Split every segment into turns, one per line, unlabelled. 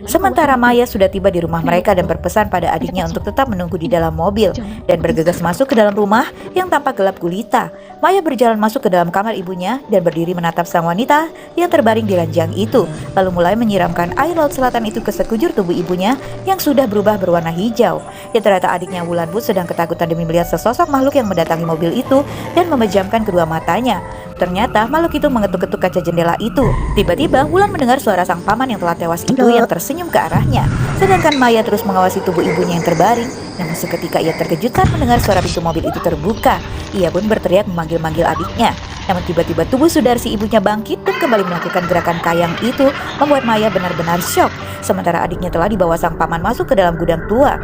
Sementara Maya sudah tiba di rumah mereka dan berpesan pada adiknya untuk tetap menunggu di dalam mobil dan bergegas masuk ke dalam rumah yang tampak gelap gulita. Maya berjalan masuk ke dalam kamar ibunya dan berdiri menatap sang wanita yang terbaring di ranjang itu, lalu mulai menyiramkan air laut selatan itu ke sekujur tubuh ibunya yang sudah berubah berwarna hijau. Ya, ternyata adiknya Wulan pun sedang ketakutan demi melihat sesosok makhluk yang mendatangi mobil itu dan memejamkan kedua matanya. Ternyata makhluk itu mengetuk-ketuk kaca jendela itu. Tiba-tiba Wulan mendengar suara sang paman yang telah tewas itu yang tersenyum ke arahnya. Sedangkan Maya terus mengawasi tubuh ibunya yang terbaring. Namun seketika ia terkejut saat mendengar suara pintu mobil itu terbuka. Ia pun berteriak memanggil-manggil adiknya. Namun tiba-tiba tubuh Sudarsi ibunya bangkit dan kembali melakukan gerakan kayang itu, membuat Maya benar-benar syok. Sementara adiknya telah dibawa sang paman masuk ke dalam gudang tua.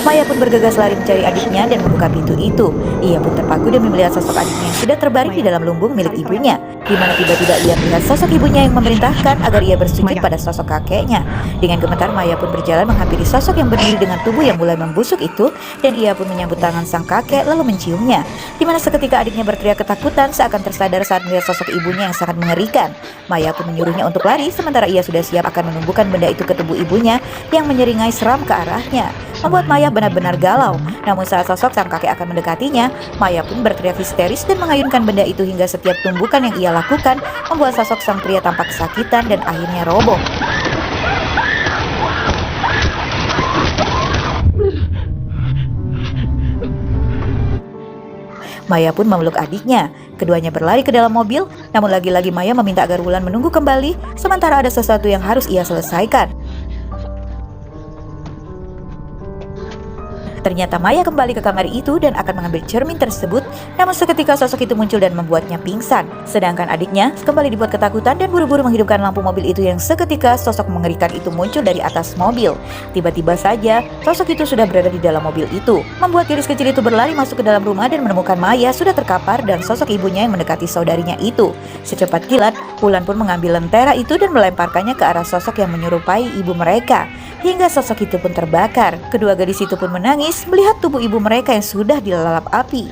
Maya pun bergegas lari mencari adiknya dan membuka pintu itu. Ia pun terpaku demi melihat sosok adiknya yang sudah terbaring di dalam lumbung milik ibunya, di mana tiba-tiba ia melihat sosok ibunya yang memerintahkan agar ia bersujud pada sosok kakeknya. Dengan gemetar Maya pun berjalan menghampiri sosok yang berdiri dengan tubuh yang mulai membusuk itu, dan ia pun menyambut tangan sang kakek lalu menciumnya. Di mana seketika adiknya berteriak ketakutan seakan tersadar saat melihat sosok ibunya yang sangat mengerikan. Maya pun menyuruhnya untuk lari sementara ia sudah siap akan menumbuhkan benda itu ke tubuh ibunya yang menyeringai seram ke arahnya, membuat Maya benar-benar galau. Namun saat sosok sang kakek akan mendekatinya, Maya pun berteriak histeris dan mengayunkan benda itu hingga setiap tumbukan yang ia lakukan membuat sosok sang pria tampak kesakitan dan akhirnya roboh. Maya pun memeluk adiknya. Keduanya berlari ke dalam mobil, namun lagi-lagi Maya meminta agar Wulan menunggu kembali sementara ada sesuatu yang harus ia selesaikan. Ternyata Maya kembali ke kamar itu dan akan mengambil cermin tersebut, namun seketika sosok itu muncul dan membuatnya pingsan. Sedangkan adiknya kembali dibuat ketakutan dan buru-buru menghidupkan lampu mobil itu yang seketika sosok mengerikan itu muncul dari atas mobil. Tiba-tiba saja sosok itu sudah berada di dalam mobil itu, membuat gadis kecil itu berlari masuk ke dalam rumah dan menemukan Maya sudah terkapar dan sosok ibunya yang mendekati saudarinya itu. Secepat kilat, Wulan pun mengambil lentera itu dan melemparkannya ke arah sosok yang menyerupai ibu mereka, hingga sosok itu pun terbakar. Kedua gadis itu pun menangis melihat tubuh ibu mereka yang sudah dilalap api.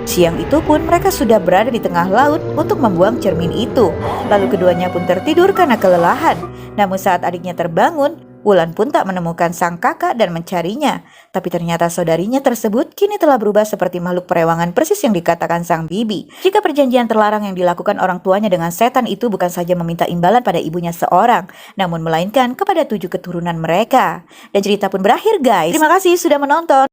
Siang itu pun mereka sudah berada di tengah laut untuk membuang cermin itu. Lalu keduanya pun tertidur karena kelelahan. Namun saat adiknya terbangun, Wulan pun tak menemukan sang kakak dan mencarinya. Tapi ternyata saudarinya tersebut kini telah berubah seperti makhluk perewangan persis yang dikatakan sang bibi. Jika perjanjian terlarang yang dilakukan orang tuanya dengan setan itu bukan saja meminta imbalan pada ibunya seorang, namun melainkan kepada 7 keturunan mereka. Dan cerita pun berakhir guys. Terima kasih sudah menonton.